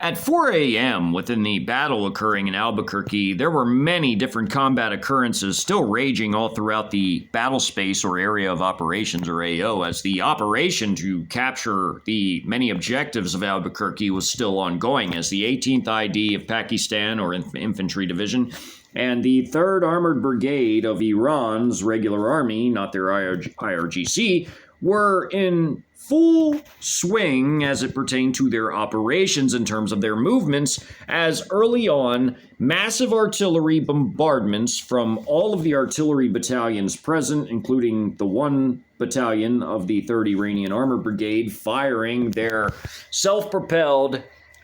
At 4 a.m., within the battle occurring in Albuquerque, there were many different combat occurrences still raging all throughout the battle space or area of operations, or AO, as the operation to capture the many objectives of Albuquerque was still ongoing, as the 18th ID of Pakistan, or Infantry Division, and the 3rd Armored Brigade of Iran's regular army, not their IRGC, were in full swing as it pertained to their operations in terms of their movements, as early on, massive artillery bombardments from all of the artillery battalions present, including the 1 battalion of the 3rd Iranian Armored Brigade, firing their self-propelled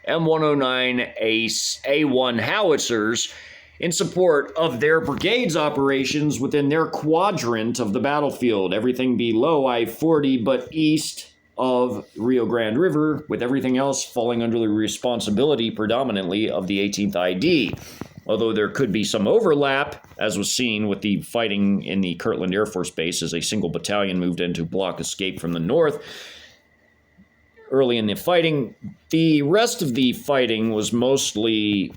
M109 A1 howitzers in support of their brigade's operations within their quadrant of the battlefield, everything below I-40 but east of Rio Grande River, with everything else falling under the responsibility predominantly of the 18th ID. Although there could be some overlap, as was seen with the fighting in the Kirtland Air Force Base as a single battalion moved in to block escape from the north. Early in the fighting, the rest of the fighting was mostly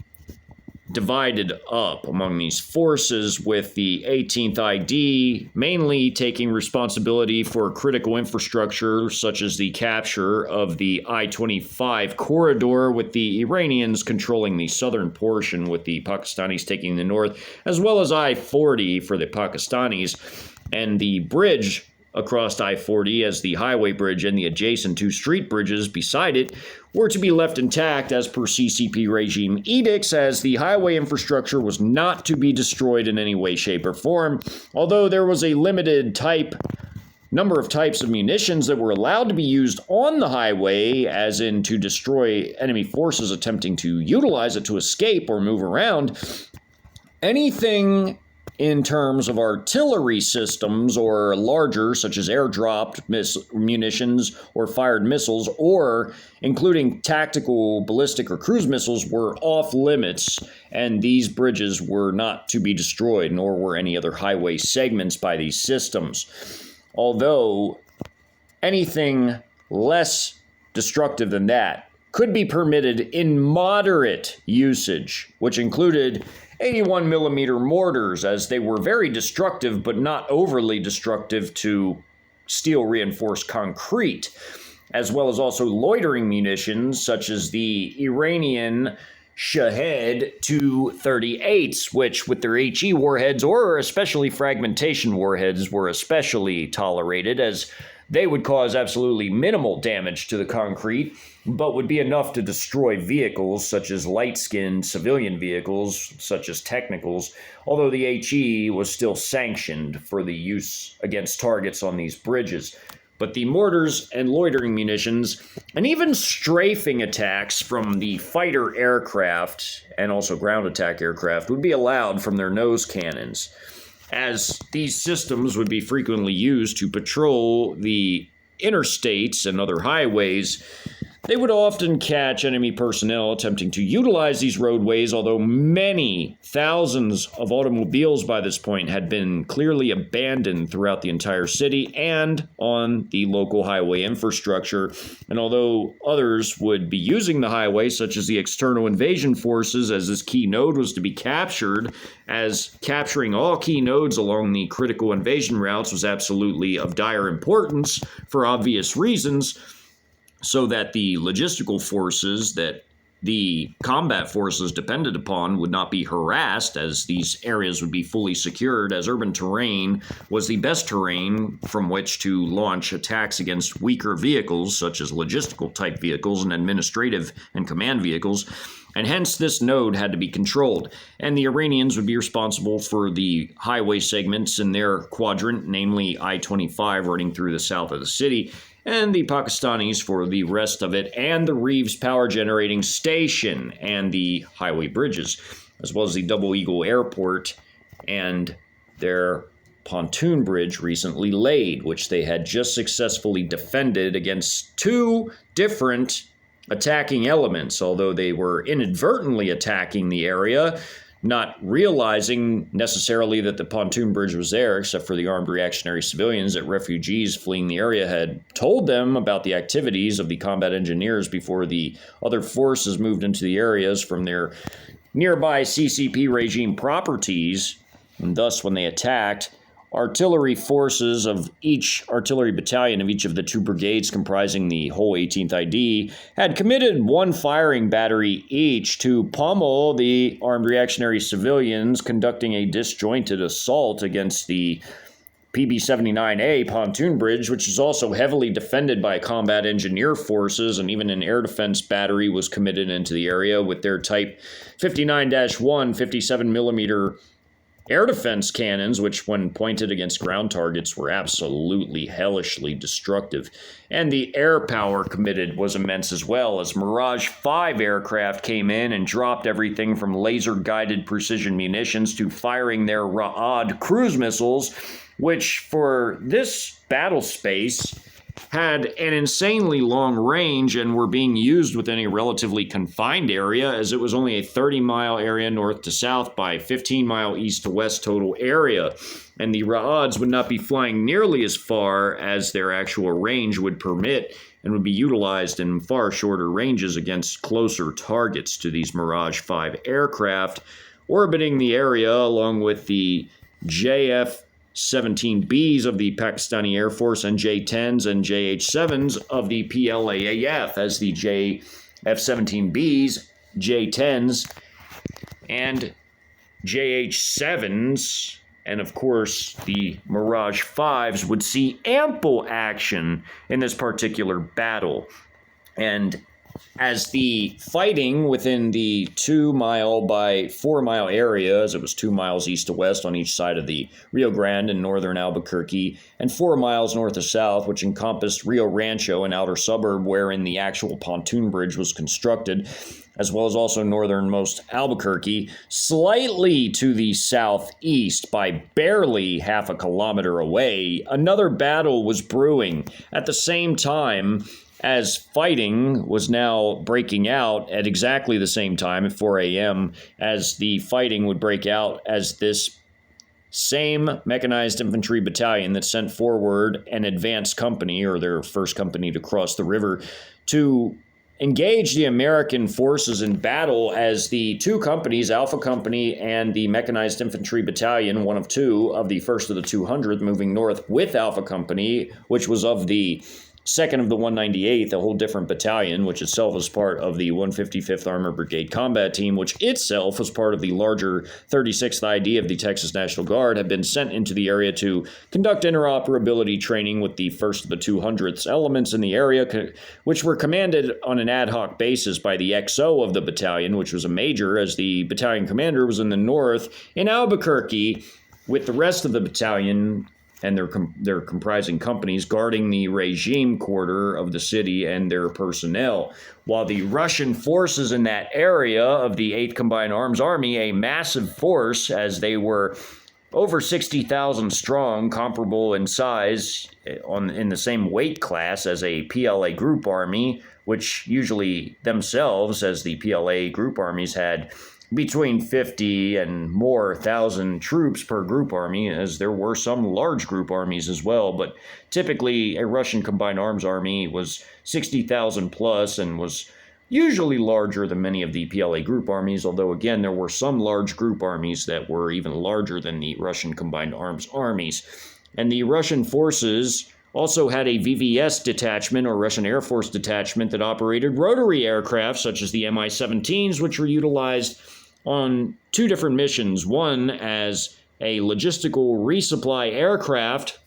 divided up among these forces, with the 18th ID mainly taking responsibility for critical infrastructure such as the capture of the I-25 corridor, with the Iranians controlling the southern portion with the Pakistanis taking the north, as well as I-40 for the Pakistanis, and the bridge across I-40 as the highway bridge and the adjacent 2 street bridges beside it were to be left intact as per CCP regime edicts, as the highway infrastructure was not to be destroyed in any way, shape, or form, although there was a limited number of types of munitions that were allowed to be used on the highway, as in to destroy enemy forces attempting to utilize it to escape or move around. Anything in terms of artillery systems or larger, such as airdropped munitions or fired missiles, or including tactical ballistic or cruise missiles, were off limits, and these bridges were not to be destroyed, nor were any other highway segments by these systems. Although anything less destructive than that could be permitted in moderate usage, which included 81 millimeter mortars, as they were very destructive but not overly destructive to steel reinforced concrete, as well as also loitering munitions such as the Iranian Shahed 238s, which with their HE warheads or especially fragmentation warheads were especially tolerated, as they would cause absolutely minimal damage to the concrete, but would be enough to destroy vehicles such as light-skinned civilian vehicles, such as technicals, although the HE was still sanctioned for the use against targets on these bridges. But the mortars and loitering munitions, and even strafing attacks from the fighter aircraft and also ground attack aircraft, would be allowed from their nose cannons, as these systems would be frequently used to patrol the interstates and other highways. They would often catch enemy personnel attempting to utilize these roadways, although many thousands of automobiles by this point had been clearly abandoned throughout the entire city and on the local highway infrastructure. And although others would be using the highway, such as the external invasion forces, as this key node was to be captured, as capturing all key nodes along the critical invasion routes was absolutely of dire importance for obvious reasons, so that the logistical forces that the combat forces depended upon would not be harassed, as these areas would be fully secured, as urban terrain was the best terrain from which to launch attacks against weaker vehicles, such as logistical type vehicles and administrative and command vehicles, and hence this node had to be controlled. And the Iranians would be responsible for the highway segments in their quadrant, namely I-25 running through the south of the city, and the Pakistanis for the rest of it, and the Reeves Power Generating Station and the highway bridges, as well as the Double Eagle Airport and their pontoon bridge recently laid, which they had just successfully defended against 2 different attacking elements. Although they were inadvertently attacking the area, not realizing necessarily that the pontoon bridge was there, except for the armed reactionary civilians that refugees fleeing the area had told them about the activities of the combat engineers before the other forces moved into the areas from their nearby CCP regime properties. And thus, when they attacked, artillery forces of each artillery battalion of each of the two brigades comprising the whole 18th ID had committed one firing battery each to pummel the armed reactionary civilians, conducting a disjointed assault against the PB-79A pontoon bridge, which is also heavily defended by combat engineer forces, and even an air defense battery was committed into the area with their Type 59-1 57mm air defense cannons, which when pointed against ground targets were absolutely hellishly destructive. And the air power committed was immense as well, as Mirage 5 aircraft came in and dropped everything from laser-guided precision munitions to firing their Ra'ad cruise missiles, which for this battle space had an insanely long range and were being used within a relatively confined area, as it was only a 30-mile area north to south by 15-mile east to west total area. And the Ra'ads would not be flying nearly as far as their actual range would permit, and would be utilized in far shorter ranges against closer targets to these Mirage 5 aircraft orbiting the area, along with the JF-17Bs of the Pakistani Air Force and J-10s and JH-7s of the PLAAF, as the JF-17Bs, J-10s, and JH-7s, and of course the Mirage 5s would see ample action in this particular battle. And as the fighting within the 2-mile by 4-mile area, as it was 2 miles east to west on each side of the Rio Grande in northern Albuquerque, and 4 miles north to south, which encompassed Rio Rancho, an outer suburb wherein the actual pontoon bridge was constructed, as well as also northernmost Albuquerque, slightly to the southeast by barely half a kilometer away, another battle was brewing. At the same time, as fighting was now breaking out at exactly the same time at 4 a.m. as the fighting would break out, as this same mechanized infantry battalion that sent forward an advance company, or their first company to cross the river, to engage the American forces in battle, as the two companies, Alpha Company and the Mechanized Infantry Battalion, one of two of the 1st of the 200th, moving north with Alpha Company, which was of the 2nd of the 198th, a whole different battalion, which itself was part of the 155th Armored Brigade Combat Team, which itself was part of the larger 36th ID of the Texas National Guard, had been sent into the area to conduct interoperability training with the 1st of the 200th's elements in the area, which were commanded on an ad hoc basis by the XO of the battalion, which was a major, as the battalion commander was in the north in Albuquerque, with the rest of the battalion and their comprising companies guarding the regime quarter of the city and their personnel, while the Russian forces in that area of the 8th Combined Arms Army, a massive force, as they were over 60,000 strong, comparable in size in the same weight class as a PLA group army, which usually themselves, as the PLA group armies, had between 50 and more thousand troops per group army, as there were some large group armies as well. But typically, a Russian combined arms army was 60,000 plus and was usually larger than many of the PLA group armies, although again, there were some large group armies that were even larger than the Russian combined arms armies. And the Russian forces also had a VVS detachment, or Russian Air Force detachment, that operated rotary aircraft such as the Mi-17s, which were utilized on two different missions. One as a logistical resupply aircraft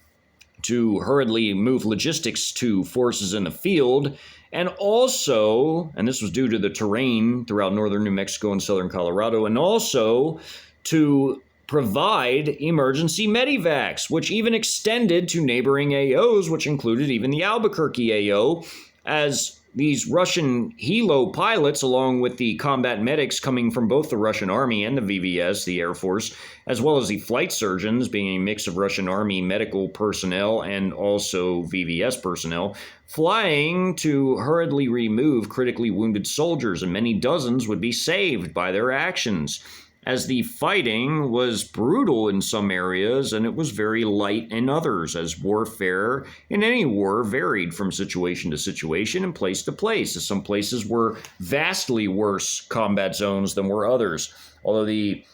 to hurriedly move logistics to forces in the field, and also, and this was due to the terrain throughout northern New Mexico and southern Colorado, and also to provide emergency medivacs, which even extended to neighboring AOs, which included even the Albuquerque AO, as these Russian helo pilots, along with the combat medics coming from both the Russian Army and the VVS, the Air Force, as well as the flight surgeons, being a mix of Russian Army medical personnel and also VVS personnel, flying to hurriedly remove critically wounded soldiers, and many dozens would be saved by their actions. as the fighting was brutal in some areas and it was very light in others, as warfare in any war varied from situation to situation and place to place, as some places were vastly worse combat zones than were others. Although the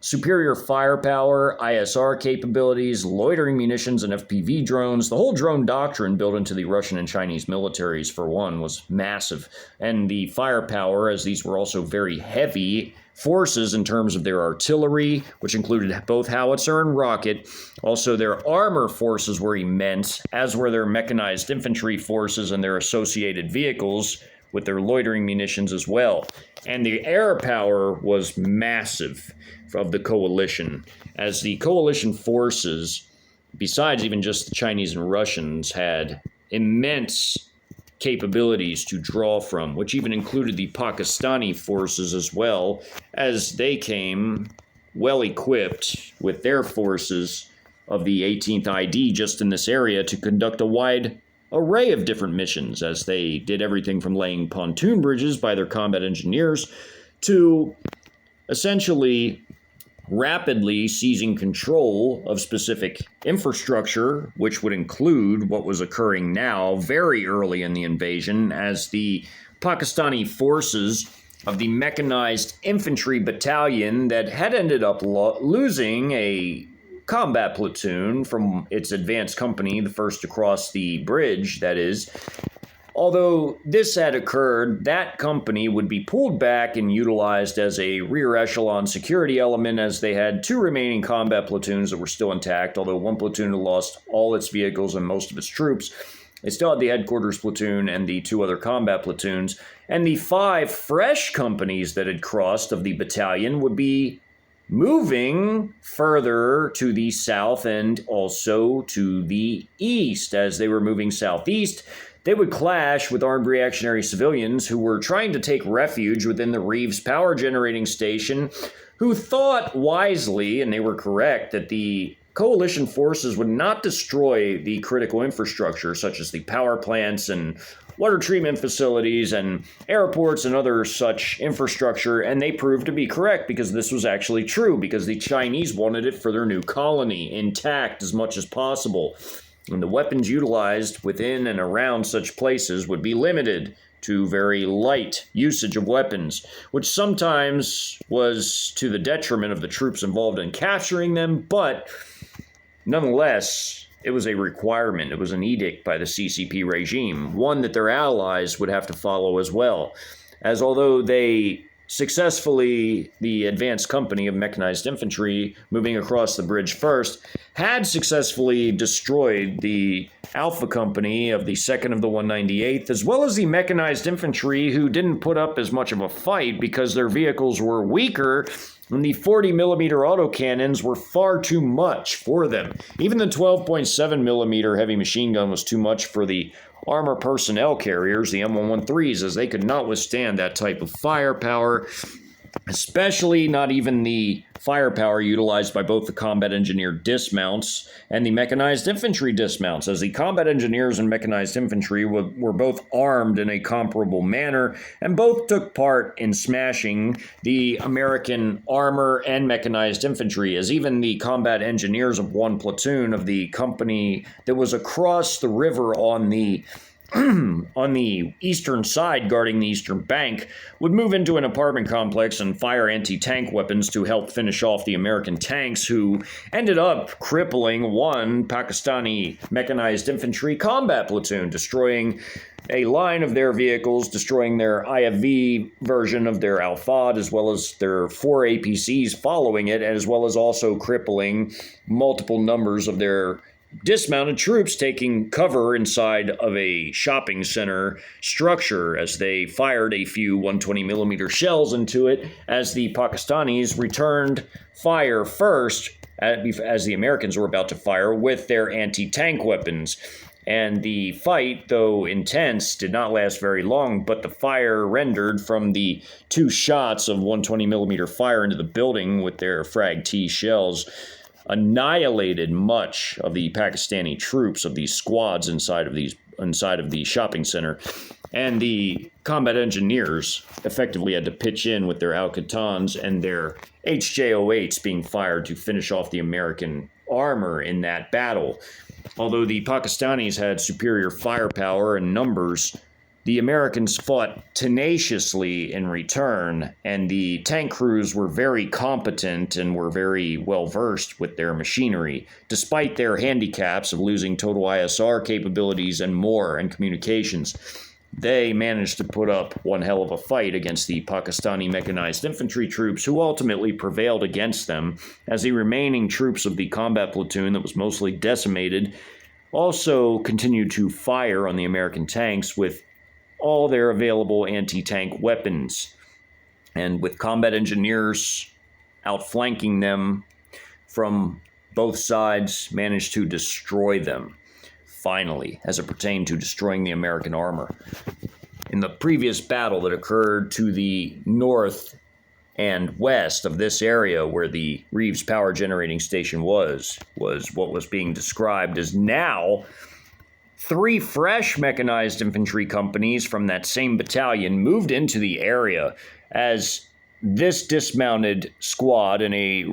superior firepower, ISR capabilities, loitering munitions, and FPV drones, the whole drone doctrine built into the Russian and Chinese militaries, for one, was massive. And the firepower, as these were also very heavy forces in terms of their artillery, which included both howitzer and rocket. Also, their armor forces were immense, as were their mechanized infantry forces and their associated vehicles with their loitering munitions as well. And the air power was massive of the coalition, as the coalition forces, besides even just the Chinese and Russians, had immense capabilities to draw from, which even included the Pakistani forces as well, as they came well equipped with their forces of the 18th ID just in this area to conduct a wide array of different missions, as they did everything from laying pontoon bridges by their combat engineers to essentially rapidly seizing control of specific infrastructure, which would include what was occurring now very early in the invasion, as the Pakistani forces of the mechanized infantry battalion that had ended up losing a combat platoon from its advanced company, the first to cross the bridge, that is. Although this had occurred, that company would be pulled back and utilized as a rear echelon security element, as they had two remaining combat platoons that were still intact. Although one platoon had lost all its vehicles and most of its troops, they still had the headquarters platoon and the two other combat platoons. And the 5 fresh companies that had crossed of the battalion would be moving further to the south and also to the east. As they were moving southeast, they would clash with armed reactionary civilians who were trying to take refuge within the Reeves power generating station, who thought wisely, and they were correct, that the coalition forces would not destroy the critical infrastructure, such as the power plants and water treatment facilities and airports and other such infrastructure. And they proved to be correct, because this was actually true, because the Chinese wanted it for their new colony intact as much as possible. And the weapons utilized within and around such places would be limited to very light usage of weapons, which sometimes was to the detriment of the troops involved in capturing them, but nonetheless, it was a requirement. It was an edict by the CCP regime, one that their allies would have to follow as well. As although they successfully, the advanced company of mechanized infantry moving across the bridge first, had successfully destroyed the Alpha Company of the 2nd of the 198th, as well as the mechanized infantry, who didn't put up as much of a fight because their vehicles were weaker and the 40mm autocannons were far too much for them. Even the 12.7mm heavy machine gun was too much for the armor personnel carriers, the M113s, as they could not withstand that type of firepower, especially not even the firepower utilized by both the combat engineer dismounts and the mechanized infantry dismounts, as the combat engineers and mechanized infantry were both armed in a comparable manner and both took part in smashing the American armor and mechanized infantry, as even the combat engineers of one platoon of the company that was across the river on the on the eastern side, guarding the eastern bank, would move into an apartment complex and fire anti-tank weapons to help finish off the American tanks, who ended up crippling one Pakistani mechanized infantry combat platoon, destroying a line of their vehicles, destroying their IFV version of their Al-Fad, as well as their 4 APCs following it, as well as also crippling multiple numbers of their dismounted troops taking cover inside of a shopping center structure, as they fired a few 120mm shells into it, as the Pakistanis returned fire first, as the Americans were about to fire with their anti-tank weapons. And the fight, though intense, did not last very long, but the fire rendered from the 2 shots of 120mm fire into the building with their Frag T shells annihilated much of the Pakistani troops of these squads inside of these inside of the shopping center. And the combat engineers effectively had to pitch in with their Al-Qatans and their HJ-08s being fired to finish off the American armor in that battle. Although the Pakistanis had superior firepower and numbers, the Americans fought tenaciously in return, and the tank crews were very competent and were very well versed with their machinery, despite their handicaps of losing total ISR capabilities and more, and communications. They managed to put up one hell of a fight against the Pakistani mechanized infantry troops, who ultimately prevailed against them, as the remaining troops of the combat platoon that was mostly decimated also continued to fire on the American tanks with all their available anti-tank weapons, and with combat engineers outflanking them from both sides, managed to destroy them, finally, as it pertained to destroying the American armor. In the previous battle that occurred to the north and west of this area where the Reeves Power Generating Station was what was being described as now 3 fresh mechanized infantry companies from that same battalion moved into the area, as this dismounted squad in a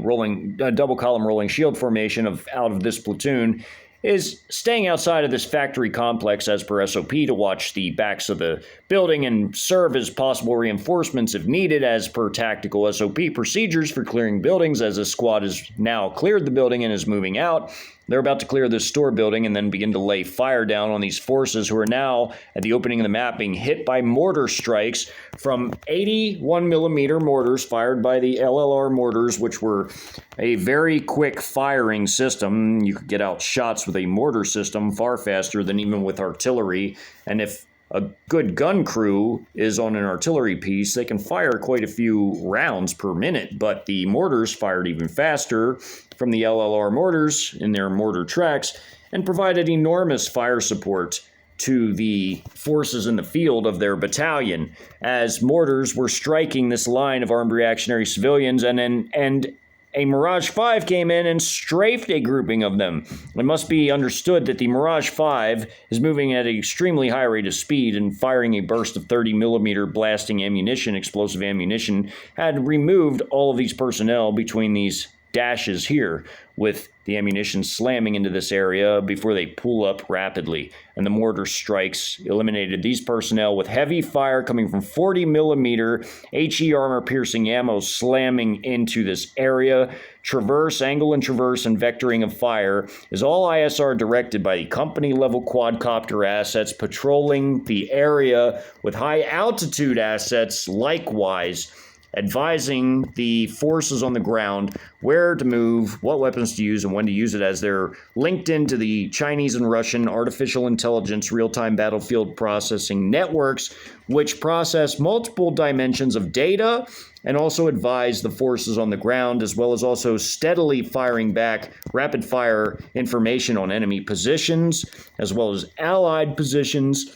double column rolling shield formation out of this platoon is staying outside of this factory complex as per SOP to watch the backs of the building and serve as possible reinforcements if needed as per tactical SOP procedures for clearing buildings. As this squad has now cleared the building and is moving out, they're about to clear this store building and then begin to lay fire down on these forces who are now, at the opening of the map, being hit by mortar strikes from 81mm mortars fired by the LLR mortars, which were a very quick firing system. You could get out shots with a mortar system far faster than even with artillery. And if a good gun crew is on an artillery piece, they can fire quite a few rounds per minute, but the mortars fired even faster from the LLR mortars in their mortar tracks and provided enormous fire support to the forces in the field of their battalion as mortars were striking this line of armed reactionary civilians, and a Mirage 5 came in and strafed a grouping of them. It must be understood that the Mirage 5 is moving at an extremely high rate of speed, and firing a burst of 30mm blasting ammunition, explosive ammunition, had removed all of these personnel between these dashes here, with the ammunition slamming into this area before they pull up rapidly. And the mortar strikes eliminated these personnel with heavy fire coming from 40mm HE armor piercing ammo slamming into this area. Angle and traverse and vectoring of fire is all ISR directed by the company level quadcopter assets patrolling the area, with high altitude assets likewise advising the forces on the ground where to move, what weapons to use, and when to use it, as they're linked into the Chinese and Russian artificial intelligence real-time battlefield processing networks, which process multiple dimensions of data and also advise the forces on the ground, as well as also steadily firing back rapid-fire information on enemy positions, as well as allied positions.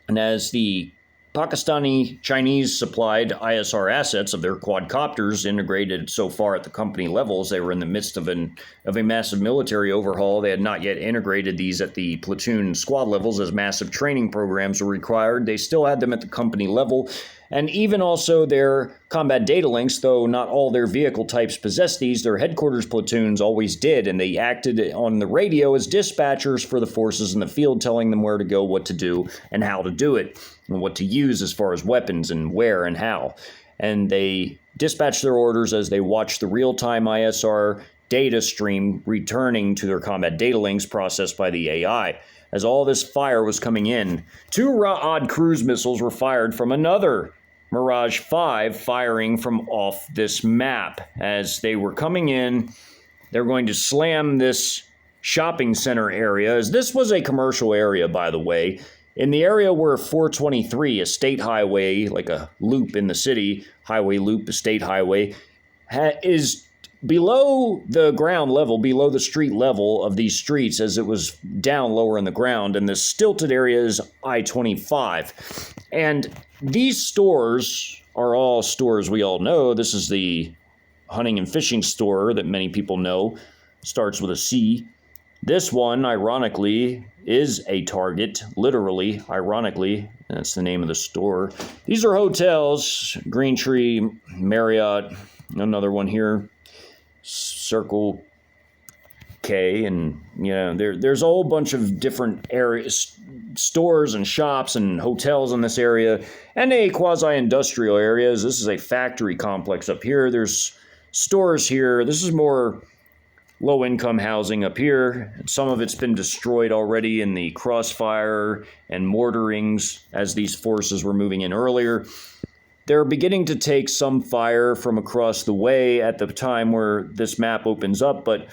And as the Pakistani Chinese supplied ISR assets of their quadcopters integrated so far at the company levels, they were in the midst of a massive military overhaul. They had not yet integrated these at the platoon and squad levels, as massive training programs were required. They still had them at the company level. And even also their combat data links, though not all their vehicle types possessed these, their headquarters platoons always did, and they acted on the radio as dispatchers for the forces in the field, telling them where to go, what to do, and how to do it, and what to use as far as weapons and where and how. And they dispatched their orders as they watched the real-time ISR data stream returning to their combat data links processed by the AI. As all this fire was coming in, 2 Ra'ad cruise missiles were fired from another Mirage 5 firing from off this map. As they were coming in, they're going to slam this shopping center area, as this was a commercial area, by the way. In the area where 423, a state highway, like a loop in the city, highway loop, a state highway, is below the ground level, below the street level of these streets, as it was down lower in the ground, and the stilted area is I-25. And these stores are all stores we all know. This is the hunting and fishing store that many people know. Starts with a C. This one, ironically, is a Target, literally, ironically. That's the name of the store. These are hotels, Green Tree, Marriott, another one here, Circle K, and there's a whole bunch of different areas, stores and shops and hotels in this area, and a quasi-industrial areas. This is a factory complex up here. There's stores here. This is more low-income housing up here. Some of it's been destroyed already in the crossfire and mortarings as these forces were moving in earlier. They're beginning to take some fire from across the way at the time where this map opens up, but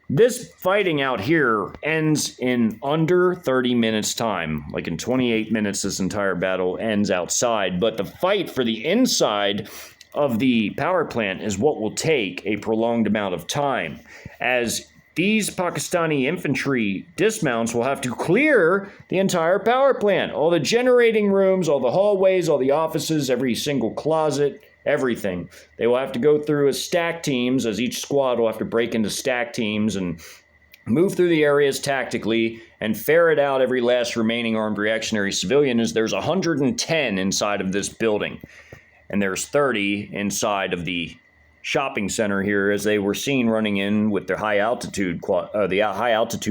this fighting out here ends in under 30 minutes time. Like in 28 minutes, this entire battle ends outside. But the fight for the inside of the power plant is what will take a prolonged amount of time, as these Pakistani infantry dismounts will have to clear the entire power plant. All the generating rooms, all the hallways, all the offices, every single closet, everything. They will have to go through as stack teams, as each squad will have to break into stack teams and move through the areas tactically and ferret out every last remaining armed reactionary civilian, as there's 110 inside of this building. And there's 30 inside of the shopping center here, as they were seen running in with their high altitude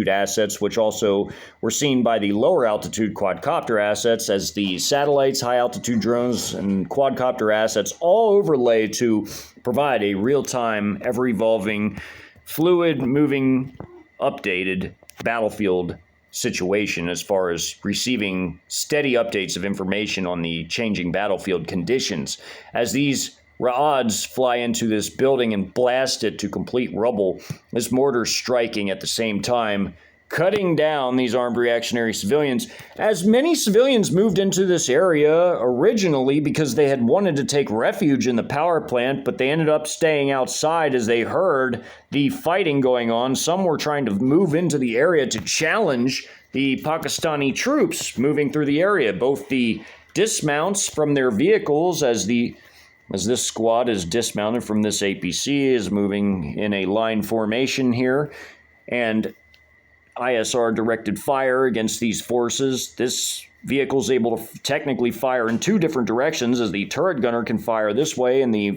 assets, which also were seen by the lower altitude quadcopter assets, as the satellites, high altitude drones, and quadcopter assets all overlay to provide a real-time, ever-evolving, fluid, moving, updated battlefield situation as far as receiving steady updates of information on the changing battlefield conditions. As these Ra'ads fly into this building and blast it to complete rubble, this mortar striking at the same time, cutting down these armed reactionary civilians, as many civilians moved into this area originally because they had wanted to take refuge in the power plant, but they ended up staying outside as they heard the fighting going on. Some were trying to move into the area to challenge the Pakistani troops moving through the area. Both the dismounts from their vehicles, as this squad is dismounted from this APC, is moving in a line formation here, and ISR directed fire against these forces. This vehicle is able to technically fire in two different directions, as the turret gunner can fire this way and the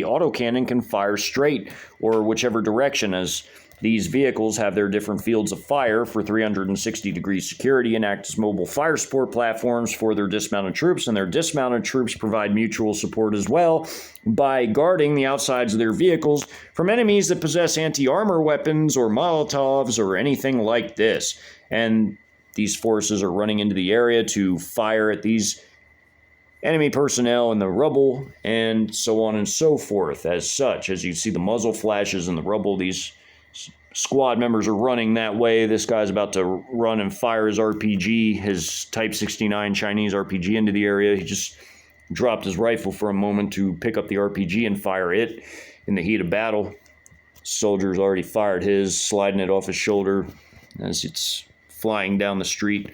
autocannon can fire straight or whichever direction, as these vehicles have their different fields of fire for 360-degree security and act as mobile fire support platforms for their dismounted troops, and their dismounted troops provide mutual support as well by guarding the outsides of their vehicles from enemies that possess anti-armor weapons or Molotovs or anything like this. And these forces are running into the area to fire at these enemy personnel in the rubble, and so on and so forth. As such, as you see the muzzle flashes in the rubble, these squad members are running that way. This guy's about to run and fire his RPG, his Type 69 Chinese RPG, into the area. He just dropped his rifle for a moment to pick up the RPG and fire it in the heat of battle. Soldier's already fired his, sliding it off his shoulder as it's flying down the street.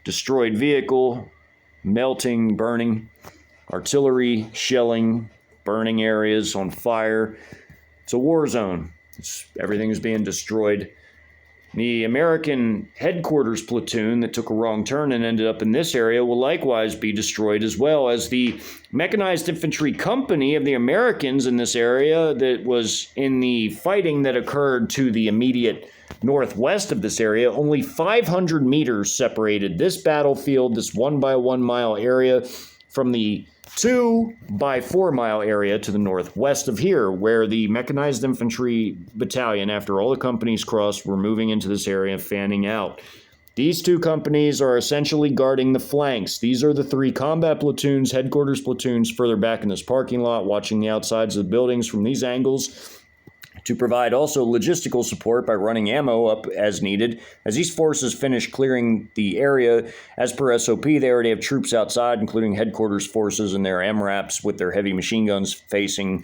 Destroyed vehicle, melting, burning, artillery, shelling, burning areas on fire. It's a war zone. Everything is being destroyed. The American headquarters platoon that took a wrong turn and ended up in this area will likewise be destroyed, as well as the mechanized infantry company of the Americans in this area that was in the fighting that occurred to the immediate northwest of this area. Only 500 meters separated this battlefield, this 1 by 1 mile area, from the 2 by 4 mile area to the northwest of here, where the mechanized infantry battalion, after all the companies crossed, were moving into this area, fanning out. These two companies are essentially guarding the flanks. These are the 3 combat platoons, headquarters platoons, further back in this parking lot, watching the outsides of the buildings from these angles, to provide also logistical support by running ammo up as needed. As these forces finish clearing the area, as per SOP, they already have troops outside, including headquarters forces and their MRAPs with their heavy machine guns facing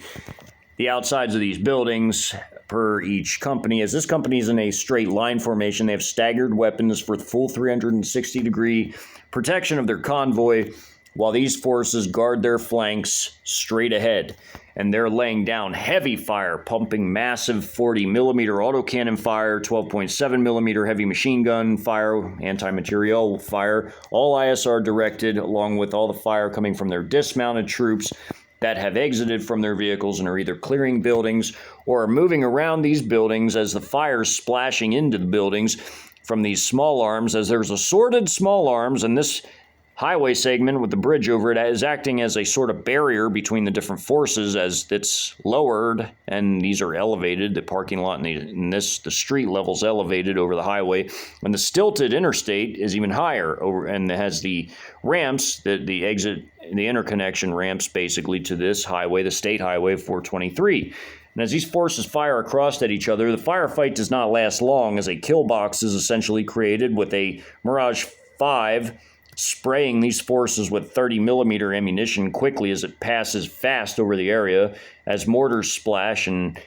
the outsides of these buildings per each company. As this company is in a straight line formation, they have staggered weapons for full 360-degree protection of their convoy. while these forces guard their flanks straight ahead. And they're laying down heavy fire, pumping massive 40mm autocannon fire, 12.7mm heavy machine gun fire, anti-materiel fire, all ISR directed, along with all the fire coming from their dismounted troops that have exited from their vehicles and are either clearing buildings or are moving around these buildings as the fire's splashing into the buildings from these small arms, as there's assorted small arms, and this highway segment with the bridge over it is acting as a sort of barrier between the different forces as it's lowered, and these are elevated. The parking lot and the street level's elevated over the highway, and the stilted interstate is even higher over, and it has the ramps, the exit, the interconnection ramps basically to this highway, the state highway 423. And as these forces fire across at each other, the firefight does not last long, as a kill box is essentially created with a Mirage 5 spraying these forces with 30mm ammunition quickly as it passes fast over the area, as mortars splash, and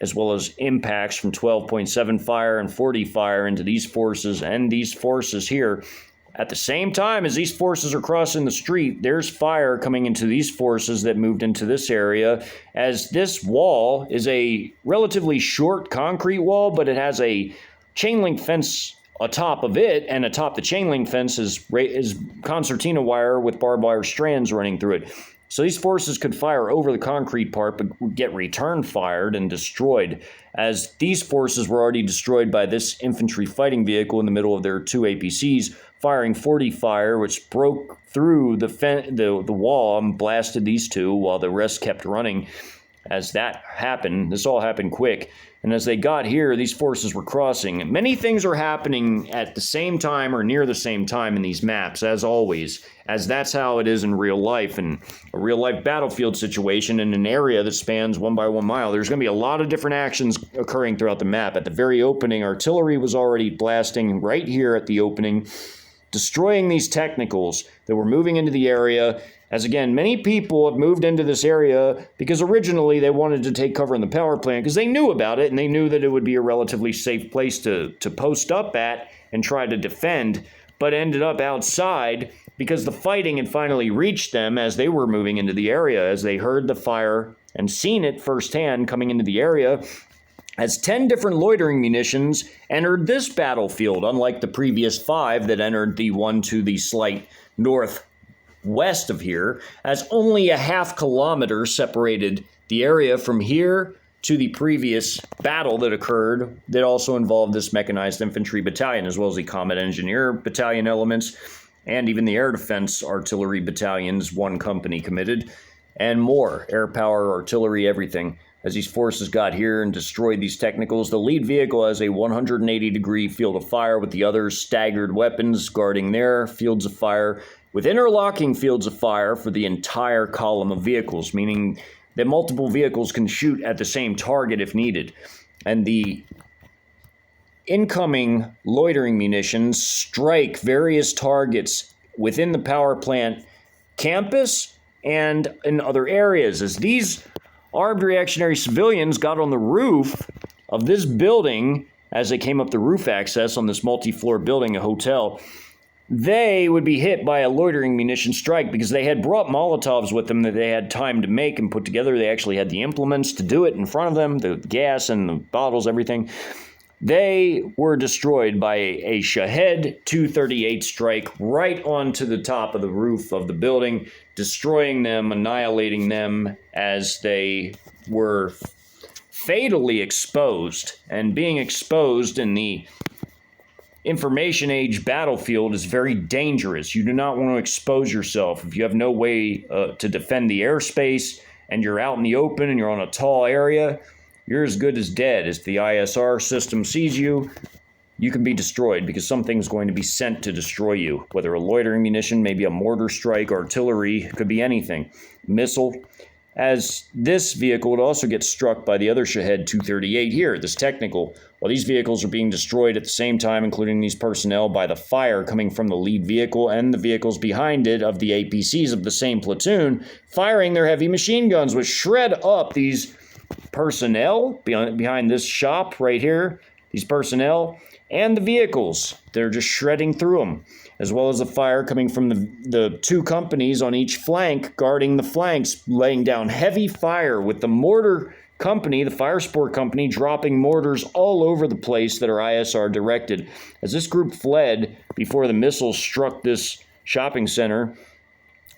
as well as impacts from 12.7 fire and 40 fire into these forces and these forces here. At the same time as these forces are crossing the street, there's fire coming into these forces that moved into this area, as this wall is a relatively short concrete wall, but it has a chain link fence atop of it, and atop the chain link fence is concertina wire with barbed wire strands running through it. So these forces could fire over the concrete part, but get return fired and destroyed, as these forces were already destroyed by this infantry fighting vehicle in the middle of their two APCs, firing 40 fire, which broke through the wall and blasted these two, while the rest kept running. As that happened, this all happened quick. And as they got here, these forces were crossing. Many things are happening at the same time or near the same time in these maps, as always, as that's how it is in real life. In a real-life battlefield situation in an area that spans 1 by 1 mile, there's going to be a lot of different actions occurring throughout the map. At the very opening, artillery was already blasting right here at the opening, destroying these technicals that were moving into the area. As again, many people have moved into this area because originally they wanted to take cover in the power plant because they knew about it and they knew that it would be a relatively safe place to post up at and try to defend, but ended up outside because the fighting had finally reached them as they were moving into the area, as they heard the fire and seen it firsthand coming into the area, as 10 different loitering munitions entered this battlefield, unlike the previous 5 that entered the one to the slight northwest of here, as only a half kilometer separated the area from here to the previous battle that occurred that also involved this mechanized infantry battalion, as well as the combat engineer battalion elements, and even the air defense artillery battalions, one company committed, and more, air power, artillery, everything. As these forces got here and destroyed these technicals, the lead vehicle has a 180-degree field of fire with the other staggered weapons guarding their fields of fire, with interlocking fields of fire for the entire column of vehicles, meaning that multiple vehicles can shoot at the same target if needed. And the incoming loitering munitions strike various targets within the power plant campus and in other areas, as these armed reactionary civilians got on the roof of this building as they came up the roof access on this multi-floor building, a hotel. They would be hit by a loitering munition strike because they had brought Molotovs with them that they had time to make and put together. They actually had the implements to do it in front of them, the gas and the bottles, everything. They were destroyed by a Shahed 238 strike right onto the top of the roof of the building, destroying them, annihilating them as they were fatally exposed. And being exposed in the information age battlefield is very dangerous. You do not want to expose yourself. If you have no way to defend the airspace and you're out in the open and you're on a tall area, you're as good as dead. If the ISR system sees you, you can be destroyed because something's going to be sent to destroy you. Whether a loitering munition, maybe a mortar strike, artillery, it could be anything. Missile. As this vehicle would also get struck by the other Shahed 238 here, this technical. While these vehicles are being destroyed at the same time, including these personnel, by the fire coming from the lead vehicle and the vehicles behind it of the APCs of the same platoon, firing their heavy machine guns, which shred up these personnel behind this shop right here, these personnel, and the vehicles. They're just shredding through them, as well as the fire coming from the two companies on each flank guarding the flanks, laying down heavy fire with the mortar company, the fire sport company, dropping mortars all over the place that are ISR directed. As this group fled before the missiles struck this shopping center,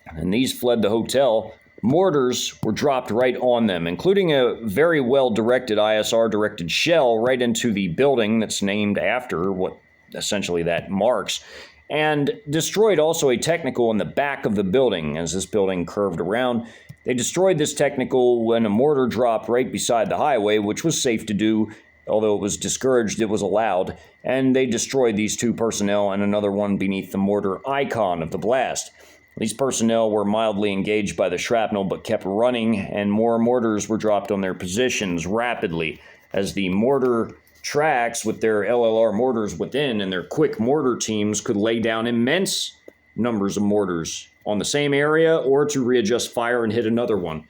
and these fled the hotel, mortars were dropped right on them, including a very well-directed ISR-directed shell right into the building that's named after what essentially that marks, and destroyed also a technical in the back of the building as this building curved around. They destroyed this technical when a mortar dropped right beside the highway, which was safe to do. Although it was discouraged, it was allowed. And they destroyed these two personnel and another one beneath the mortar icon of the blast. These personnel were mildly engaged by the shrapnel but kept running, and more mortars were dropped on their positions rapidly as the mortar tracks with their LLR mortars within and their quick mortar teams could lay down immense numbers of mortars on the same area or to readjust fire and hit another one,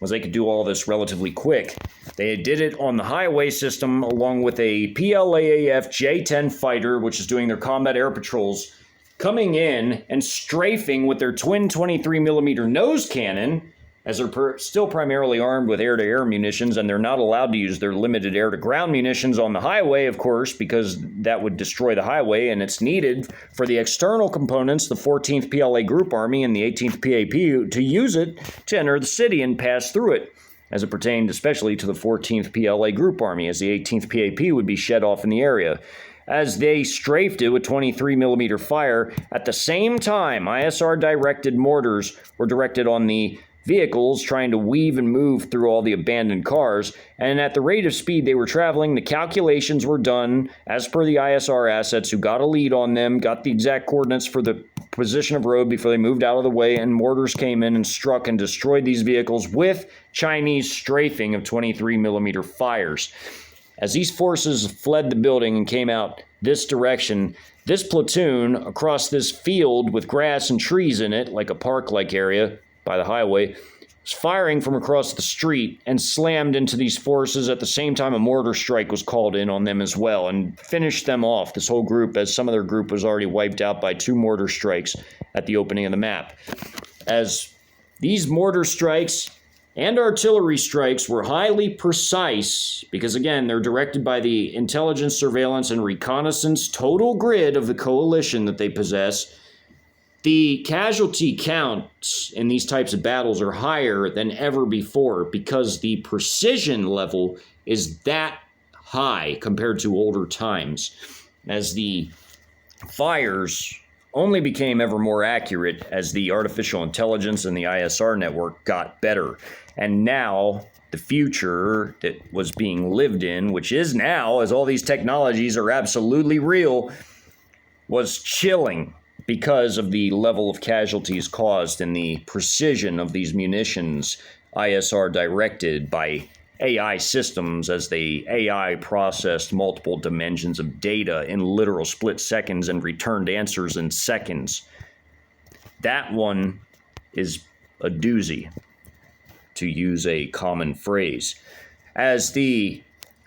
as they could do all this relatively quick. They did it on the highway system along with a PLAAF J-10 fighter, which is doing their combat air patrols, coming in and strafing with their twin 23mm nose cannon, as they're still primarily armed with air-to-air munitions, and they're not allowed to use their limited air-to-ground munitions on the highway, of course, because that would destroy the highway, and it's needed for the external components, the 14th PLA Group Army and the 18th PAP, to use it to enter the city and pass through it, as it pertained especially to the 14th PLA Group Army, as the 18th PAP would be shed off in the area. As they strafed it with 23mm fire, at the same time, ISR-directed mortars were directed on the vehicles trying to weave and move through all the abandoned cars, and at the rate of speed they were traveling, the calculations were done as per the ISR assets who got a lead on them, got the exact coordinates for the position of road before they moved out of the way, and mortars came in and struck and destroyed these vehicles with Chinese strafing of 23mm fires. As these forces fled the building and came out this direction, this platoon across this field with grass and trees in it, like a park-like area by the highway, was firing from across the street and slammed into these forces. At the same time, a mortar strike was called in on them as well and finished them off, this whole group, as some of their group was already wiped out by 2 mortar strikes at the opening of the map. As these mortar strikes and artillery strikes were highly precise, because again, they're directed by the intelligence, surveillance, and reconnaissance total grid of the coalition that they possess, the casualty counts in these types of battles are higher than ever before because the precision level is that high compared to older times, as the fires only became ever more accurate as the artificial intelligence and the ISR network got better. And now the future that was being lived in, which is now, as all these technologies are absolutely real, was chilling because of the level of casualties caused and the precision of these munitions ISR directed by AI systems as the AI processed multiple dimensions of data in literal split seconds and returned answers in seconds. That one is a doozy, to use a common phrase. As the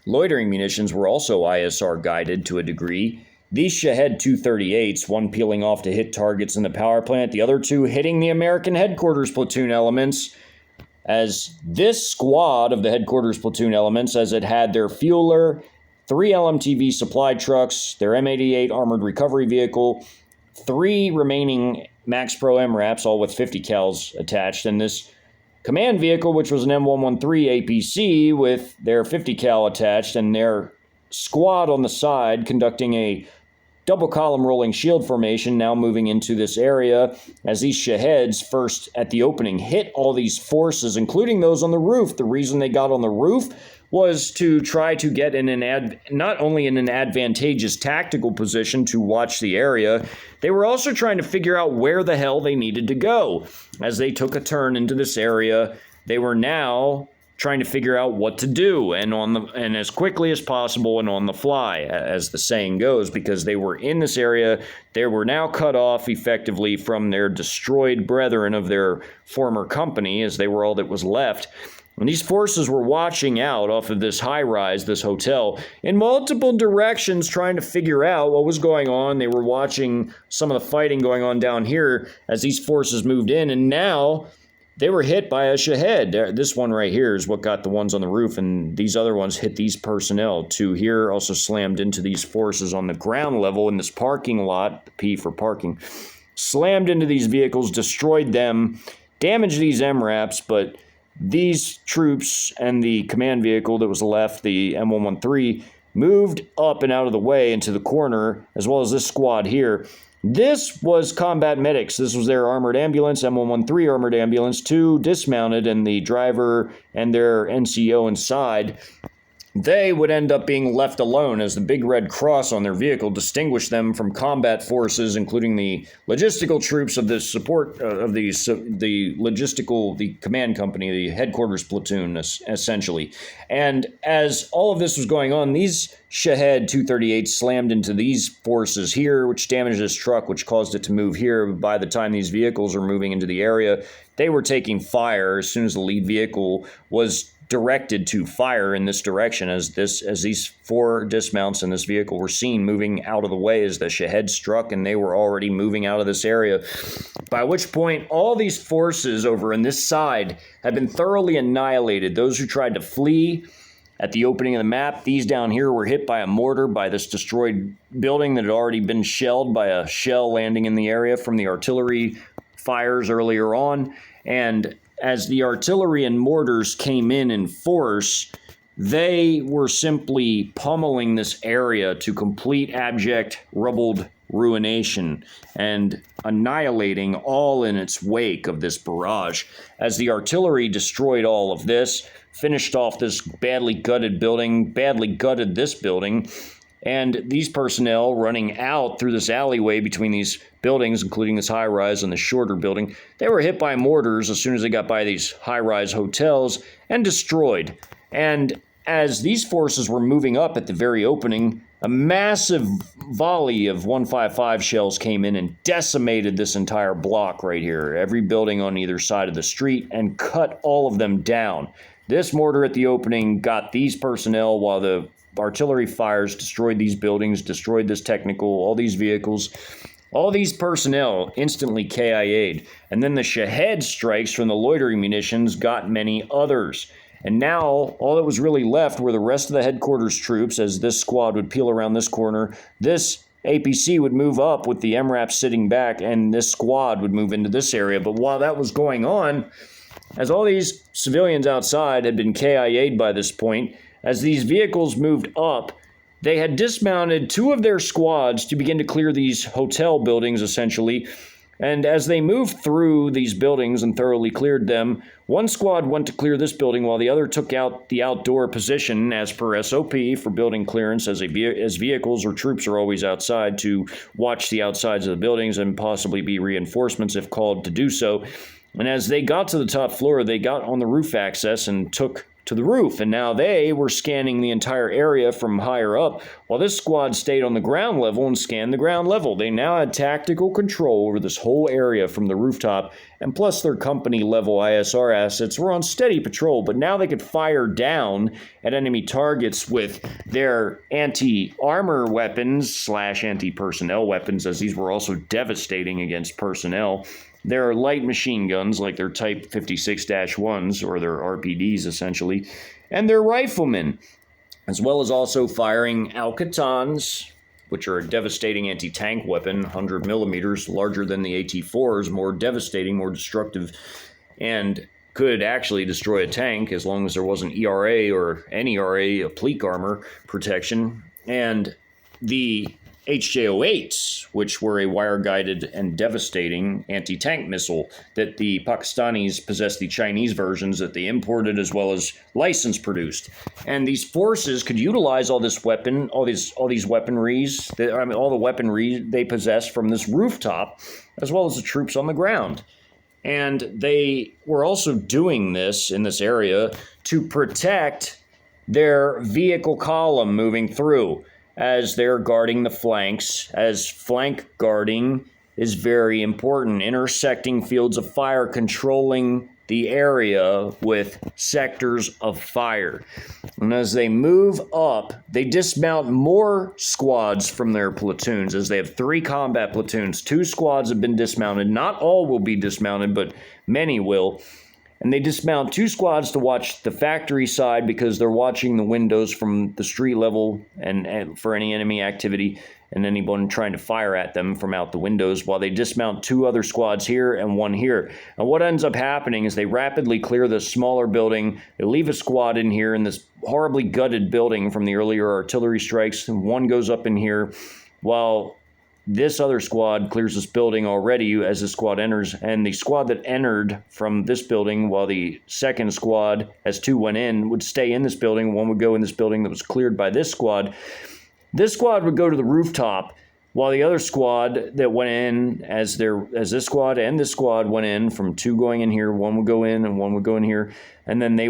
loitering munitions were also ISR guided to a degree, these Shahed 238s, one peeling off to hit targets in the power plant, the other 2 hitting the American headquarters platoon elements, as this squad of the headquarters platoon elements, as it had their fueler, 3 LMTV supply trucks, their M88 armored recovery vehicle, 3 remaining Max Pro MRAPs, all with 50 cals attached, and this command vehicle, which was an M113 APC with their 50 cal attached, and their squad on the side conducting a double column rolling shield formation, now moving into this area as these Shaheds first at the opening hit all these forces, including those on the roof. The reason they got on the roof was to try to get in not only in an advantageous tactical position to watch the area, they were also trying to figure out where the hell they needed to go. As they took a turn into this area, they were now trying to figure out what to do, and as quickly as possible and on the fly, as the saying goes, because they were in this area. They were now cut off effectively from their destroyed brethren of their former company, as they were all that was left. And these forces were watching out off of this high-rise, this hotel, in multiple directions trying to figure out what was going on. They were watching some of the fighting going on down here as these forces moved in, and now they were hit by a Shahed. This one right here is what got the ones on the roof, and these other ones hit these personnel. Two here also slammed into these forces on the ground level in this parking lot, P for parking. Slammed into these vehicles, destroyed them, damaged these MRAPs, but these troops and the command vehicle that was left, the M113, moved up and out of the way into the corner, as well as this squad here. This was combat medics. This was their armored ambulance, M113 armored ambulance, 2 dismounted, and the driver and their NCO inside. They would end up being left alone as the big red cross on their vehicle distinguished them from combat forces, including the logistical troops of the support of the command company, the headquarters platoon, essentially. And as all of this was going on, these Shahed 238 slammed into these forces here, which damaged this truck, which caused it to move here. By the time these vehicles were moving into the area, they were taking fire as soon as the lead vehicle was directed to fire in this direction as these 4 dismounts in this vehicle were seen moving out of the way as the Shahed struck, and they were already moving out of this area. By which point, all these forces over on this side had been thoroughly annihilated. Those who tried to flee at the opening of the map, these down here were hit by a mortar by this destroyed building that had already been shelled by a shell landing in the area from the artillery fires earlier on. And as the artillery and mortars came in force, they were simply pummeling this area to complete abject rubbled ruination and annihilating all in its wake of this barrage. As the artillery destroyed all of this, finished off this badly gutted building, badly gutted this building, and these personnel running out through this alleyway between these buildings, including this high-rise and the shorter building, they were hit by mortars as soon as they got by these high-rise hotels and destroyed. And as these forces were moving up at the very opening, a massive volley of 155 shells came in and decimated this entire block right here, every building on either side of the street, and cut all of them down. This mortar at the opening got these personnel, while the artillery fires destroyed these buildings, destroyed this technical, all these vehicles. All these personnel instantly KIA'd. And then the Shahed strikes from the loitering munitions got many others. And now all that was really left were the rest of the headquarters troops as this squad would peel around this corner. This APC would move up with the MRAP sitting back, and this squad would move into this area. But while that was going on, as all these civilians outside had been KIA'd by this point, as these vehicles moved up, they had dismounted 2 of their squads to begin to clear these hotel buildings, essentially. And as they moved through these buildings and thoroughly cleared them, one squad went to clear this building while the other took out the outdoor position as per SOP for building clearance, as vehicles or troops are always outside to watch the outsides of the buildings and possibly be reinforcements if called to do so. And as they got to the top floor, they got on the roof access and took to the roof, and now they were scanning the entire area from higher up, while this squad stayed on the ground level and scanned the ground level. They now had tactical control over this whole area from the rooftop, and plus their company level ISR assets were on steady patrol, but now they could fire down at enemy targets with their anti-armor weapons / anti-personnel weapons, as these were also devastating against personnel. There are light machine guns, like their Type 56-1s, or their RPDs, essentially, and their riflemen, as well as also firing Al-Qatans, which are a devastating anti-tank weapon, 100 millimeters, larger than the AT-4s, more devastating, more destructive, and could actually destroy a tank as long as there wasn't ERA or NERA, a pleak armor protection, and the HJ-08s, which were a wire-guided and devastating anti-tank missile that the Pakistanis possessed the Chinese versions that they imported as well as license-produced. And these forces could utilize all this weapon, all these weaponries, all the weaponry they possess from this rooftop, as well as the troops on the ground. And they were also doing this in this area to protect their vehicle column moving through, as they're guarding the flanks, as flank guarding is very important. Intersecting fields of fire, controlling the area with sectors of fire. And as they move up, they dismount more squads from their platoons, as they have 3 combat platoons. 2 squads have been dismounted. Not all will be dismounted, but many will. And they dismount 2 squads to watch the factory side, because they're watching the windows from the street level and for any enemy activity and anyone trying to fire at them from out the windows, while they dismount 2 other squads here and 1 here. And what ends up happening is they rapidly clear the smaller building. They leave a squad in here in this horribly gutted building from the earlier artillery strikes, and 1 goes up in here, while this other squad clears this building already as the squad enters. And the squad that entered from this building, while the second squad, as 2 went in, would stay in this building. 1 would go in this building that was cleared by this squad. This squad would go to the rooftop, while the other squad that went in, as this squad and this squad went in, from 2 going in here, 1 would go in and 1 would go in here. And then they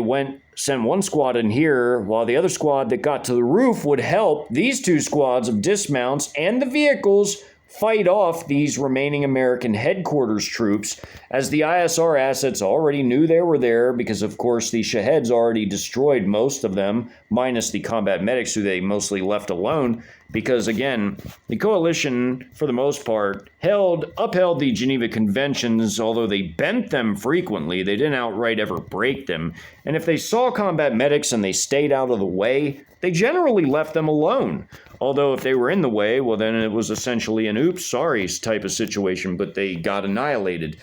sent 1 squad in here, while the other squad that got to the roof would help these 2 squads of dismounts and the vehicles fight off these remaining American headquarters troops, as the ISR assets already knew they were there, because of course the Shaheds already destroyed most of them, minus the combat medics who they mostly left alone, because again, the coalition for the most part upheld the Geneva Conventions, although they bent them frequently. They didn't outright ever break them. And if they saw combat medics and they stayed out of the way, they generally left them alone. Although if they were in the way, well, then it was essentially an oops, sorry type of situation, but they got annihilated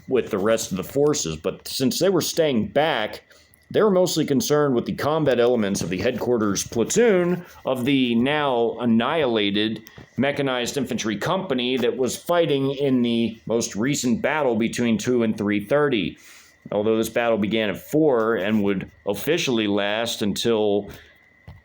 with the rest of the forces. But since they were staying back, they were mostly concerned with the combat elements of the headquarters platoon of the now annihilated mechanized infantry company that was fighting in the most recent battle between 2 and 3:30. Although this battle began at 4 and would officially last until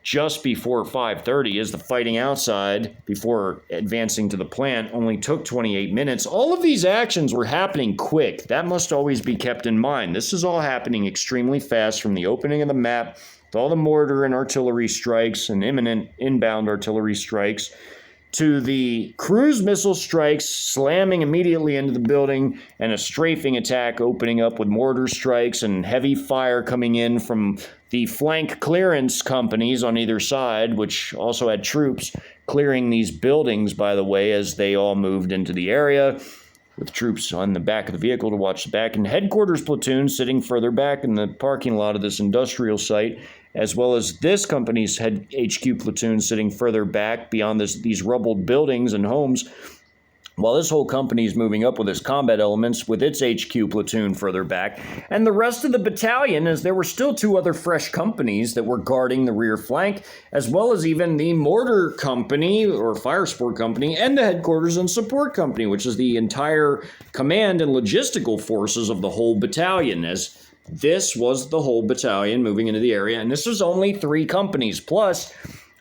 just before 5:30, as the fighting outside before advancing to the plant only took 28 minutes. All of these actions were happening quick. That must always be kept in mind. This is all happening extremely fast, from the opening of the map to all the mortar and artillery strikes and imminent inbound artillery strikes, to the cruise missile strikes slamming immediately into the building, and a strafing attack opening up with mortar strikes and heavy fire coming in from the flank clearance companies on either side, which also had troops clearing these buildings, by the way, as they all moved into the area, with troops on the back of the vehicle to watch the back, and headquarters platoons sitting further back in the parking lot of this industrial site, as well as this company's head HQ platoon sitting further back beyond these rubbled buildings and homes, while this whole company is moving up with its combat elements with its HQ platoon further back. And the rest of the battalion, as there were still 2 other fresh companies that were guarding the rear flank, as well as even the mortar company or fire support company and the headquarters and support company, which is the entire command and logistical forces of the whole battalion, as this was the whole battalion moving into the area. And this was only 3 companies. Plus,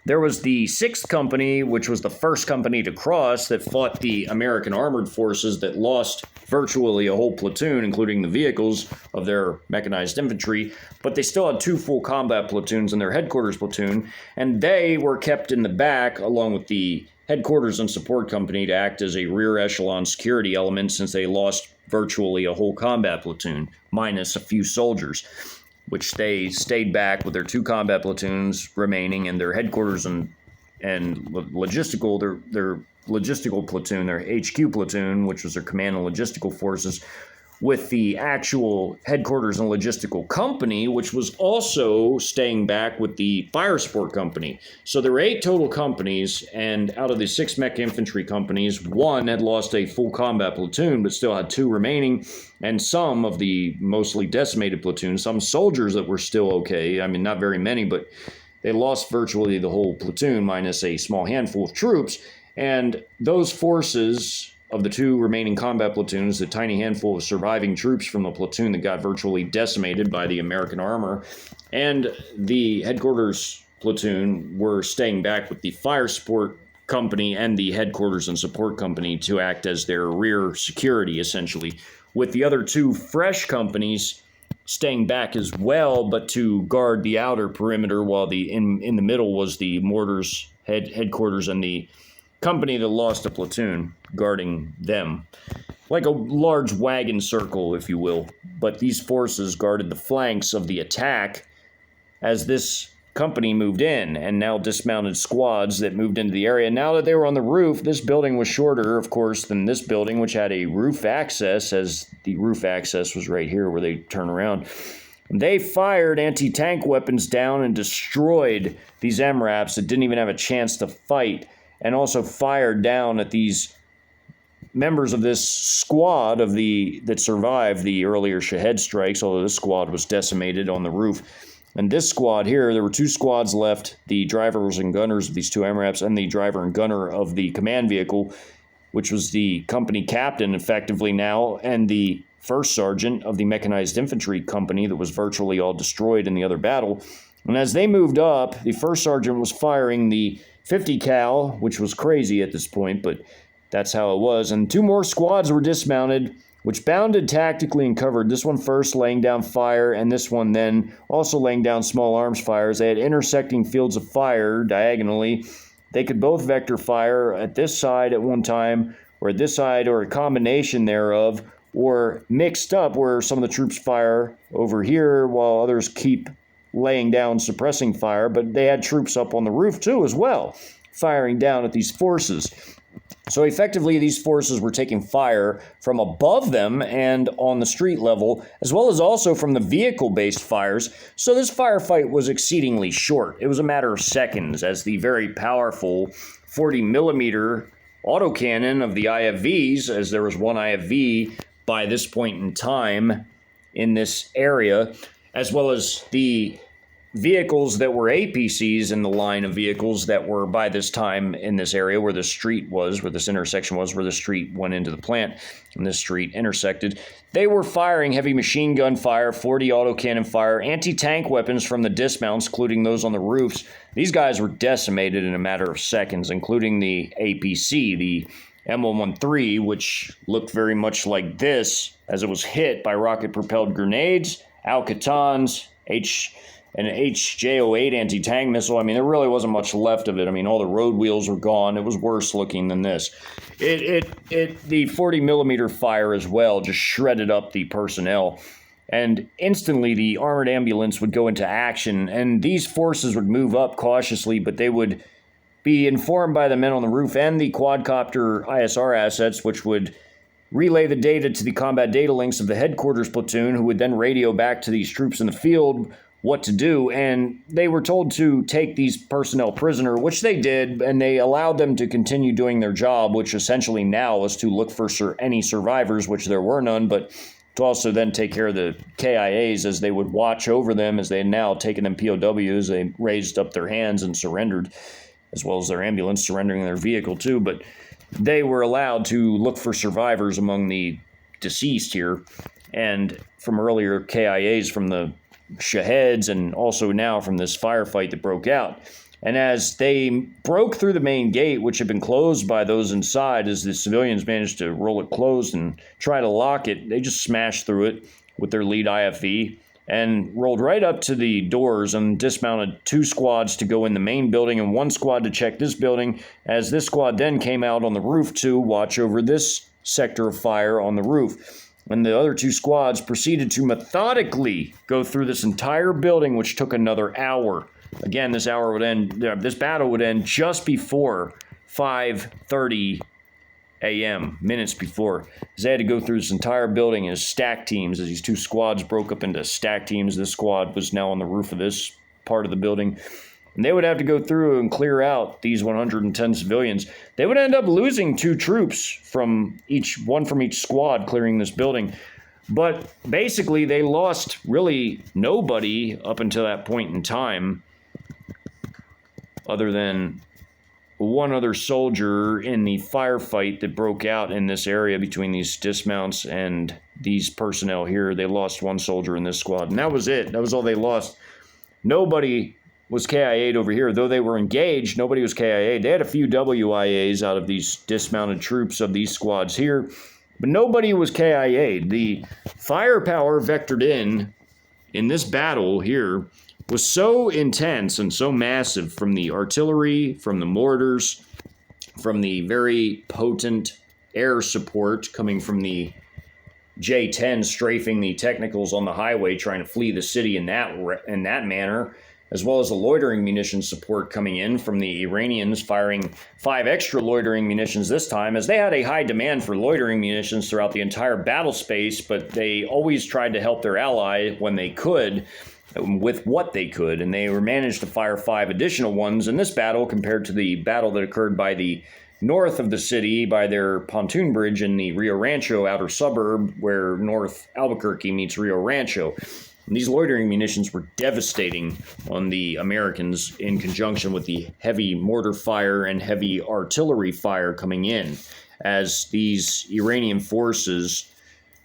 there was the 6th company, which was the first company to cross, that fought the American armored forces that lost virtually a whole platoon, including the vehicles of their mechanized infantry. But they still had 2 full combat platoons in their headquarters platoon, and they were kept in the back along with the headquarters and support company to act as a rear echelon security element, since they lost virtually a whole combat platoon, minus a few soldiers, which they stayed back with their 2 combat platoons remaining, and their headquarters and logistical, their logistical platoon, their HQ platoon, which was their command and logistical forces, with the actual headquarters and logistical company, which was also staying back with the fire support company. So there were 8 total companies, and out of the 6 mech infantry companies, 1 had lost a full combat platoon, but still had 2 remaining, and some of the mostly decimated platoons, some soldiers that were still okay. I mean, not very many, but they lost virtually the whole platoon, minus a small handful of troops. And those forces of the 2 remaining combat platoons, the tiny handful of surviving troops from the platoon that got virtually decimated by the American armor, and the headquarters platoon were staying back with the fire support company and the headquarters and support company to act as their rear security, essentially, with the other 2 fresh companies staying back as well, but to guard the outer perimeter, while in the middle was the mortars headquarters and the company that lost a platoon guarding them. like a large wagon circle, if you will. But these forces guarded the flanks of the attack as this company moved in, and now dismounted squads that moved into the area. Now that they were on the roof, this building was shorter, of course, than this building, which had a roof access, as the roof access was right here where they turn around. They fired anti-tank weapons down and destroyed these MRAPs that didn't even have a chance to fight, and also fired down at these members of this squad that survived the earlier Shahed strikes, although this squad was decimated on the roof. And this squad here, there were two squads left, the drivers and gunners of these two MRAPs and the driver and gunner of the command vehicle, which was the company captain effectively now, and the first sergeant of the mechanized infantry company that was virtually all destroyed in the other battle. And as they moved up, the first sergeant was firing the 50 cal, which was crazy at this point, but that's how it was. And two more squads were dismounted, which bounded tactically and covered. This one first laying down fire, and this one then also laying down small arms fires. They had intersecting fields of fire diagonally. They could both vector fire at this side at one time, or at this side, or a combination thereof, or mixed up where some of the troops fire over here while others keep laying down suppressing fire. But they had troops up on the roof too as well, firing down at these forces. So effectively, these forces were taking fire from above them and on the street level, as well as also from the vehicle-based fires. So this firefight was exceedingly short. It was a matter of seconds as the very powerful 40mm autocannon of the IFVs, as there was one IFV by this point in time in this area, as well as the vehicles that were APCs in the line of vehicles that were by this time in this area where the street was, where this intersection was, where the street went into the plant and this street intersected. They were firing heavy machine gun fire, 40 autocannon fire, anti-tank weapons from the dismounts, including those on the roofs. These guys were decimated in a matter of seconds, including the APC, the M113, which looked very much like this as it was hit by rocket-propelled grenades, Al-Qatans, an HJ-08 anti-tank missile. I mean, there really wasn't much left of it. I mean, all the road wheels were gone. It was worse looking than this. The 40mm fire as well just shredded up the personnel. And instantly the armored ambulance would go into action, and these forces would move up cautiously, but they would be informed by the men on the roof and the quadcopter ISR assets, which would relay the data to the combat data links of the headquarters platoon, who would then radio back to these troops in the field what to do. And they were told to take these personnel prisoner, which they did, and they allowed them to continue doing their job, which essentially now was to look for any survivors, which there were none, but to also then take care of the KIAs as they would watch over them, as they had now taken them POWs. They raised up their hands and surrendered, as well as their ambulance surrendering their vehicle too. But they were allowed to look for survivors among the deceased here, and from earlier KIAs from the Shaheds, and also now from this firefight that broke out. And as they broke through the main gate, which had been closed by those inside, as the civilians managed to roll it closed and try to lock it, they just smashed through it with their lead IFV and rolled right up to the doors and dismounted two squads to go in the main building and one squad to check this building, as this squad then came out on the roof to watch over this sector of fire on the roof. And the other two squads proceeded to methodically go through this entire building, which took another hour. Again, this battle would end just before 5:30 a.m., minutes before. As they had to go through this entire building as stack teams, as these two squads broke up into stack teams. This squad was now on the roof of this part of the building. And they would have to go through and clear out these 110 civilians. They would end up losing two troops from each squad clearing this building. But basically, they lost really nobody up until that point in time, other than one other soldier in the firefight that broke out in this area between these dismounts and these personnel here. They lost one soldier in this squad, and that was it. That was all they lost. Nobody was KIA'd over here. Though they were engaged, nobody was KIA'd. They had a few WIAs out of these dismounted troops of these squads here, but nobody was KIA'd. The firepower vectored in this battle here was so intense and so massive, from the artillery, from the mortars, from the very potent air support coming from the J-10 strafing the technicals on the highway trying to flee the city in that manner, as well as the loitering munitions support coming in from the Iranians firing 5 extra loitering munitions this time, as they had a high demand for loitering munitions throughout the entire battle space, but they always tried to help their ally when they could, with what they could, and they managed to fire 5 additional ones in this battle compared to the battle that occurred by the north of the city by their pontoon bridge in the Rio Rancho outer suburb where North Albuquerque meets Rio Rancho. And these loitering munitions were devastating on the Americans in conjunction with the heavy mortar fire and heavy artillery fire coming in, as these Iranian forces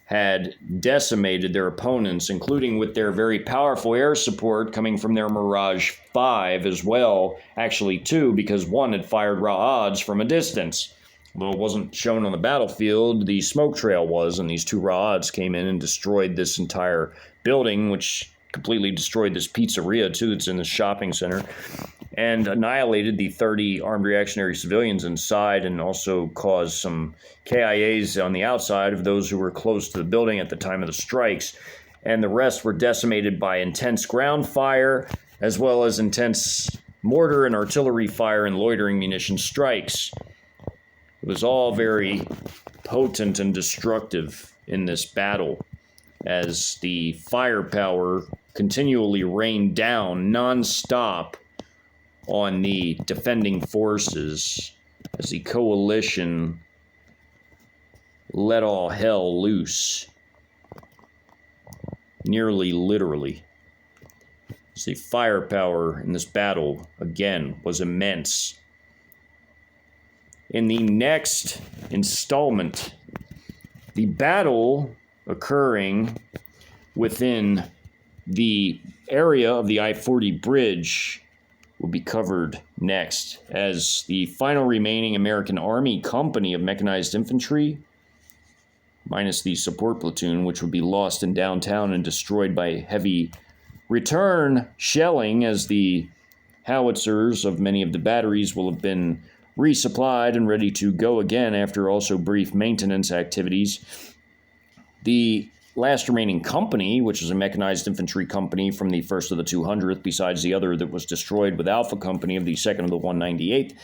had decimated their opponents, including with their very powerful air support coming from their Mirage 5 as well. Actually 2, because one had fired Ra'ads from a distance. Although it wasn't shown on the battlefield, the smoke trail was, and these 2 Ra'ads came in and destroyed this entire building, which completely destroyed this pizzeria too that's in the shopping center, and annihilated the 30 armed reactionary civilians inside, and also caused some KIAs on the outside of those who were close to the building at the time of the strikes. And the rest were decimated by intense ground fire, as well as intense mortar and artillery fire and loitering munition strikes. It was all very potent and destructive in this battle, as the firepower continually rained down non-stop on the defending forces as the coalition let all hell loose, nearly literally. So the firepower in this battle, again, was immense. In the next installment, the battle occurring within the area of the I-40 bridge will be covered next, as the final remaining American Army company of mechanized infantry, minus the support platoon, which would be lost in downtown and destroyed by heavy return shelling, as the howitzers of many of the batteries will have been resupplied and ready to go again after also brief maintenance activities. The last remaining company, which is a mechanized infantry company from the 1st of the 200th, besides the other that was destroyed with Alpha Company of the 2nd of the 198th,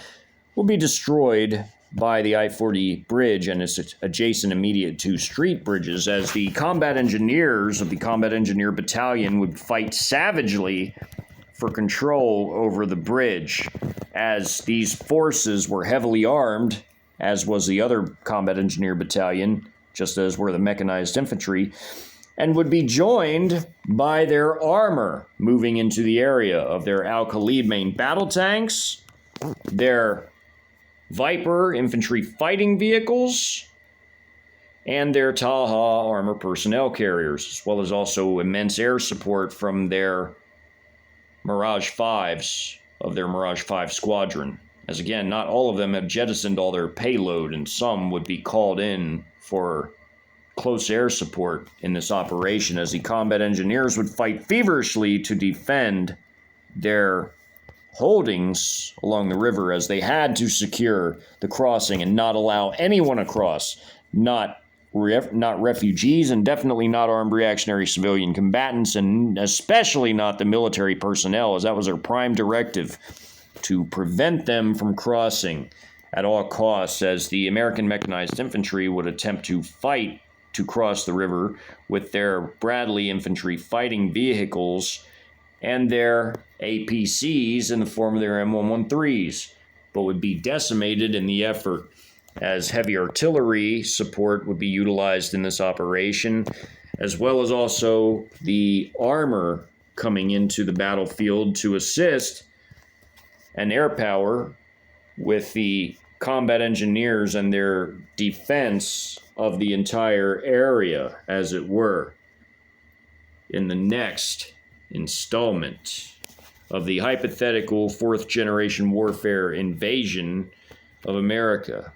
will be destroyed by the I-40 bridge and its adjacent immediate 2 street bridges, as the combat engineers of the Combat Engineer Battalion would fight savagely for control over the bridge, as these forces were heavily armed, as was the other Combat Engineer Battalion, just as were the mechanized infantry, and would be joined by their armor moving into the area of their Al-Khalid main battle tanks, their Viper infantry fighting vehicles, and their Taha armor personnel carriers, as well as also immense air support from their Mirage 5s of their Mirage 5 squadron. As again, not all of them have jettisoned all their payload, and some would be called in for close air support in this operation, as the combat engineers would fight feverishly to defend their holdings along the river, as they had to secure the crossing and not allow anyone across, not refugees, and definitely not armed reactionary civilian combatants, and especially not the military personnel, as that was their prime directive, to prevent them from crossing at all costs, as the American mechanized infantry would attempt to fight to cross the river with their Bradley infantry fighting vehicles and their APCs in the form of their M113s, but would be decimated in the effort, as heavy artillery support would be utilized in this operation, as well as also the armor coming into the battlefield to assist, and air power with the combat engineers and their defense of the entire area, as it were, in the next installment of the hypothetical 4th generation warfare invasion of America.